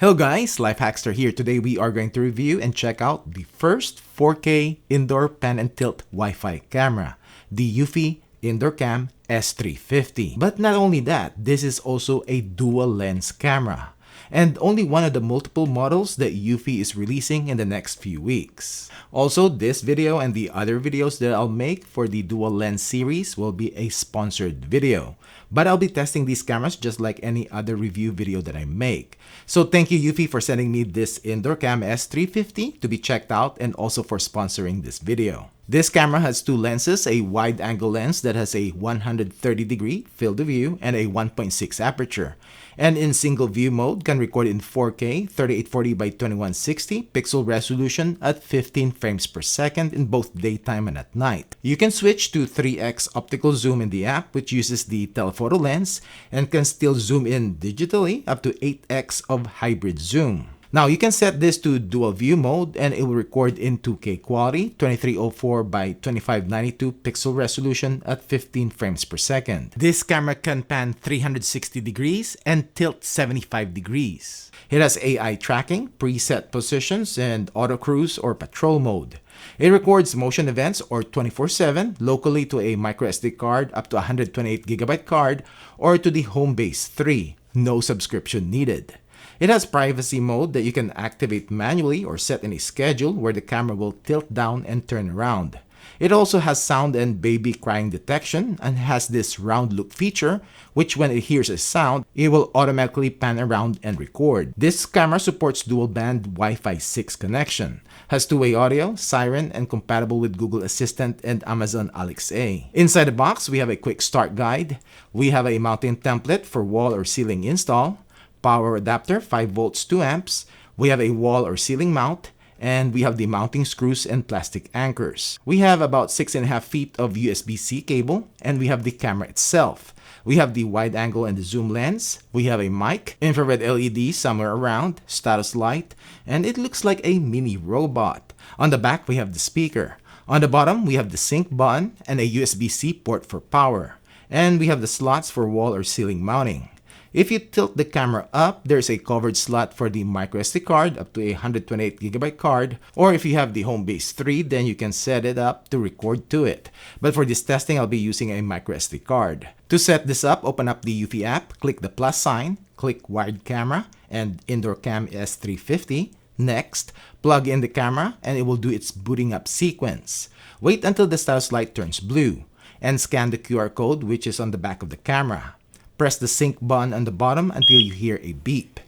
Hello guys, Life Hackster here. Today we are going to review and check out the first 4K indoor pan and tilt Wi-Fi camera, the Eufy IndoorCam S350. But not only that, this is also a dual lens camera, and only one of the multiple models that Eufy is releasing in the next few weeks. Also, this video and the other videos that I'll make for the dual lens series will be a sponsored video. But I'll be testing these cameras just like any other review video that I make. So thank you Eufy for sending me this IndoorCam S350 to be checked out and also for sponsoring this video. This camera has two lenses, a wide-angle lens that has a 130-degree field of view and a 1.6 aperture. And in single view mode can record in 4K 3840 by 2160 pixel resolution at 15 frames per second in both daytime and at night. You can switch to 3x optical zoom in the app, which uses the telephoto lens and can still zoom in digitally up to 8x of hybrid zoom. Now you can set this to dual view mode and it will record in 2K quality, 2304 by 2592 pixel resolution at 15 frames per second. This camera can pan 360 degrees and tilt 75 degrees. It has AI tracking, preset positions, and auto cruise or patrol mode. It records motion events or 24/7 locally to a microSD card up to 128GB card or to the Homebase 3. No subscription needed. It has privacy mode that you can activate manually or set in a schedule where the camera will tilt down and turn around. It also has sound and baby crying detection and has this round look feature, which when it hears a sound, it will automatically pan around and record. This camera supports dual band Wi-Fi 6 connection, has two-way audio, siren, and compatible with Google Assistant and Amazon Alexa. Inside the box, we have a quick start guide. We have a mounting template for wall or ceiling install, power adapter 5 volts 2 amps, we have a wall or ceiling mount, and we have the mounting screws and plastic anchors. We have about 6.5 feet of USB-C cable, and we have the camera itself. We have the wide angle and the zoom lens, we have a mic, infrared LED somewhere around, status light, and it looks like a mini robot. On the back we have the speaker. On the bottom we have the sync button and a USB-C port for power. And we have the slots for wall or ceiling mounting. If you tilt the camera up, there's a covered slot for the microSD card up to a 128GB card, or if you have the Homebase 3, then you can set it up to record to it. But for this testing, I'll be using a microSD card. To set this up, open up the Eufy app, click the plus sign, click wired camera and Indoor Cam S350. Next, plug in the camera and it will do its booting up sequence. Wait until the status light turns blue and scan the QR code which is on the back of the camera. Press the sync button on the bottom until you hear a beep.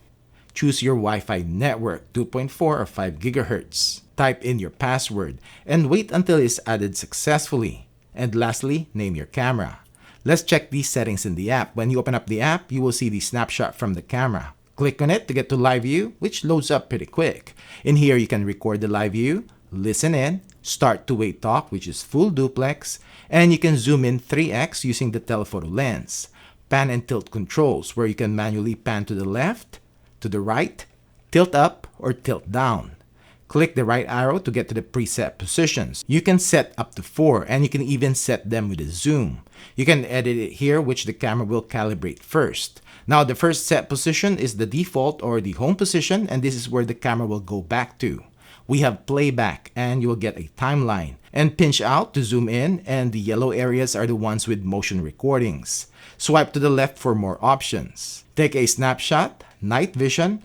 Choose your Wi-Fi network, 2.4 or 5 GHz. Type in your password and wait until it's added successfully. And lastly, name your camera. Let's check these settings in the app. When you open up the app, you will see the snapshot from the camera. Click on it to get to live view, which loads up pretty quick. In here, you can record the live view, listen in, start two-way talk, which is full duplex, and you can zoom in 3x using the telephoto lens. Pan and tilt controls, where you can manually pan to the left, to the right, tilt up, or tilt down. Click the right arrow to get to the preset positions. You can set up to 4, and you can even set them with a zoom. You can edit it here, which the camera will calibrate first. Now, the first set position is the default or the home position, and this is where the camera will go back to. We have playback, and you will get a timeline. And pinch out to zoom in, and the yellow areas are the ones with motion recordings. Swipe to the left for more options. Take a snapshot, night vision,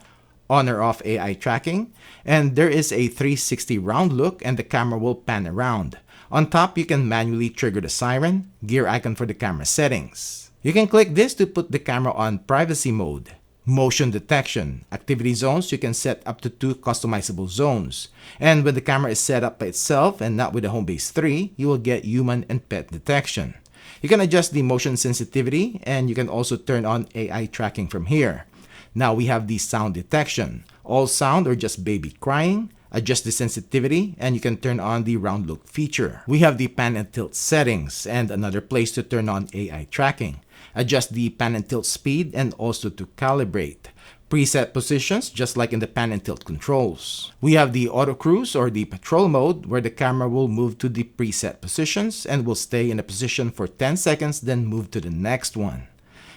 on or off AI tracking, and there is a 360 round look and the camera will pan around. On top, you can manually trigger the siren, gear icon for the camera settings. You can click this to put the camera on privacy mode. Motion detection. Activity zones, you can set up to 2 customizable zones. And when the camera is set up by itself and not with the Homebase 3, you will get human and pet detection. You can adjust the motion sensitivity and you can also turn on AI tracking from here. Now we have the sound detection. All sound or just baby crying. Adjust the sensitivity and you can turn on the round look feature. We have the pan and tilt settings and another place to turn on AI tracking. Adjust the pan and tilt speed and also to calibrate. Preset positions just like in the pan and tilt controls. We have the auto cruise or the patrol mode where the camera will move to the preset positions and will stay in a position for 10 seconds then move to the next one.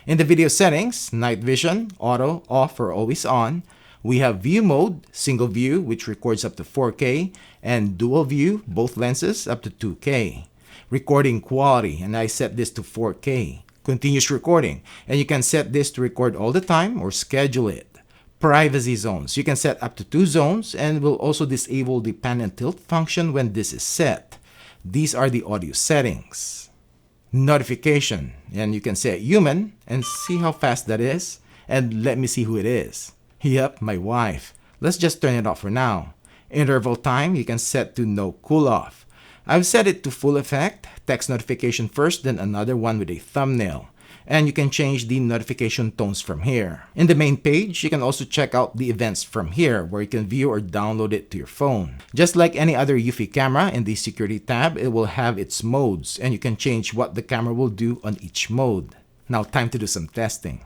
In the video settings, night vision, auto, off or always on, We have view mode, single view, which records up to 4K, and dual view, both lenses, up to 2K. Recording quality, and I set this to 4K. Continuous recording, and you can set this to record all the time or schedule it. Privacy zones, you can set up to 2 zones and will also disable the pan and tilt function when this is set. These are the audio settings. Notification, and you can set human and see how fast that is, and let me see who it is. Yep, my wife. Let's just turn it off for now. Interval time, you can set to no cool off. I've set it to full effect, text notification first, then another one with a thumbnail. And you can change the notification tones from here. In the main page, you can also check out the events from here, where you can view or download it to your phone. Just like any other Eufy camera, in the Security tab, it will have its modes, and you can change what the camera will do on each mode. Now, time to do some testing.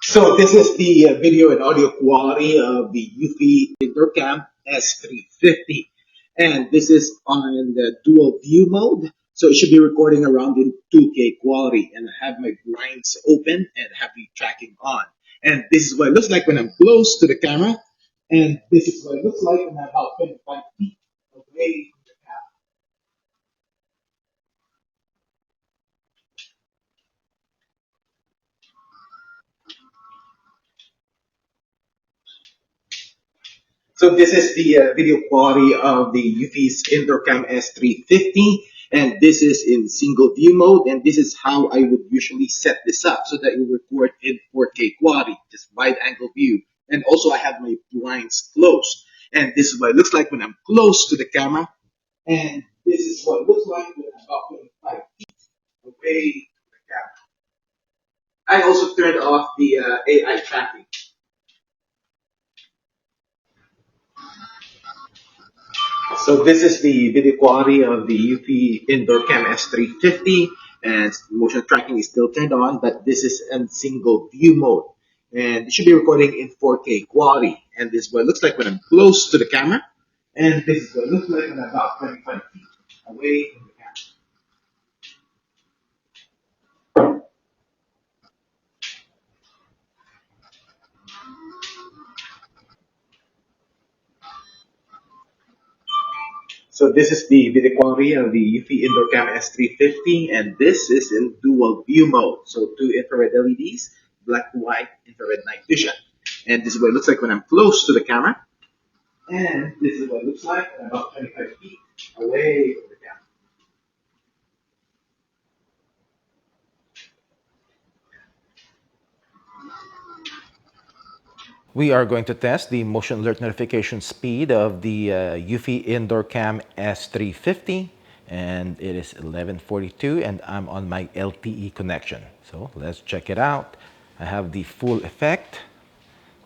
So this is the video and audio quality of the Eufy IndoorCam S350. And this is on the dual view mode. So it should be recording around in 2K quality. And I have my blinds open and have the tracking on. And this is what it looks like when I'm close to the camera. And this is what it looks like when I'm about 25 feet away from the camera. So this is the video quality of the Eufy's IndoorCam S350, and this is in single view mode, and this is how I would usually set this up so that it will record in 4K quality, just wide angle view. And also I have my blinds closed, and this is what it looks like when I'm close to the camera, and this is what it looks like when I'm about 25 feet away from the camera. I also turned off the AI tracking. So this is the video quality of the Eufy IndoorCam S350, and motion tracking is still turned on, but this is in single view mode. And it should be recording in 4K quality. And this is what it looks like when I'm close to the camera. And this is what it looks like when I'm about 25 feet away from the camera. So this is the video quality of the Eufy IndoorCam S350, and this is in dual view mode. So two infrared LEDs, black to white, infrared night vision. And this is what it looks like when I'm close to the camera. And this is what it looks like when I'm about 25 feet away from the camera. We are going to test the motion alert notification speed of the Eufy IndoorCam S350, and it is 1142, and I'm on my LTE connection. So let's check it out. I have the full effect.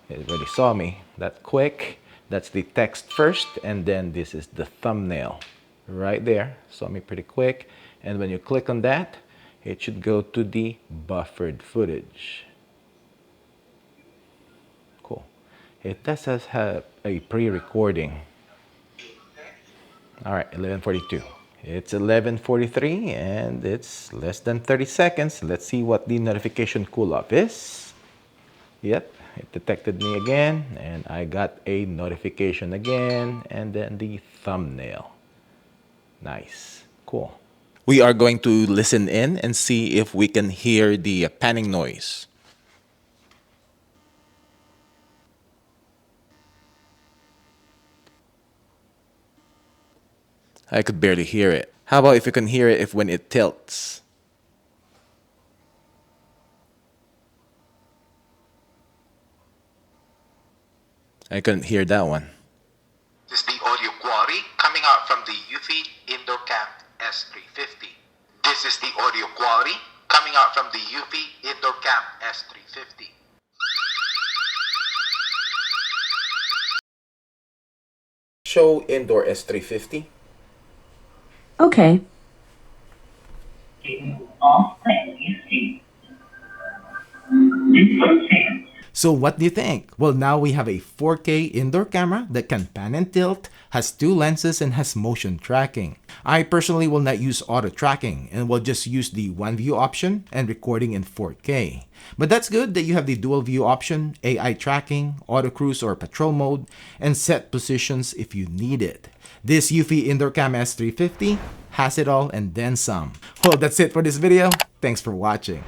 It already saw me that quick. That's the text first, and then this is the thumbnail right there. Saw me pretty quick. And when you click on that, it should go to the buffered footage. Cool. It does have a pre-recording. All right, 1142. It's 1143 and it's less than 30 seconds. Let's see what the notification cool-off is. Yep, it detected me again, and I got a notification again, and then the thumbnail. Nice, cool. We are going to listen in and see if we can hear the panning noise. I could barely hear it. How about if you can hear it when it tilts? I couldn't hear that one. This is the audio quality coming out from the Eufy IndoorCam S350. This is the audio quality coming out from the Eufy IndoorCam S350. Show Indoor S350. Okay. Off plan is Indoor Cam So what do you think? Well, now we have a 4K indoor camera that can pan and tilt, has 2 lenses, and has motion tracking. I personally will not use auto tracking and will just use the one view option and recording in 4K. But that's good that you have the dual view option, AI tracking, auto cruise or patrol mode, and set positions if you need it. This Eufy IndoorCam S350 has it all and then some. Well, that's it for this video. Thanks for watching.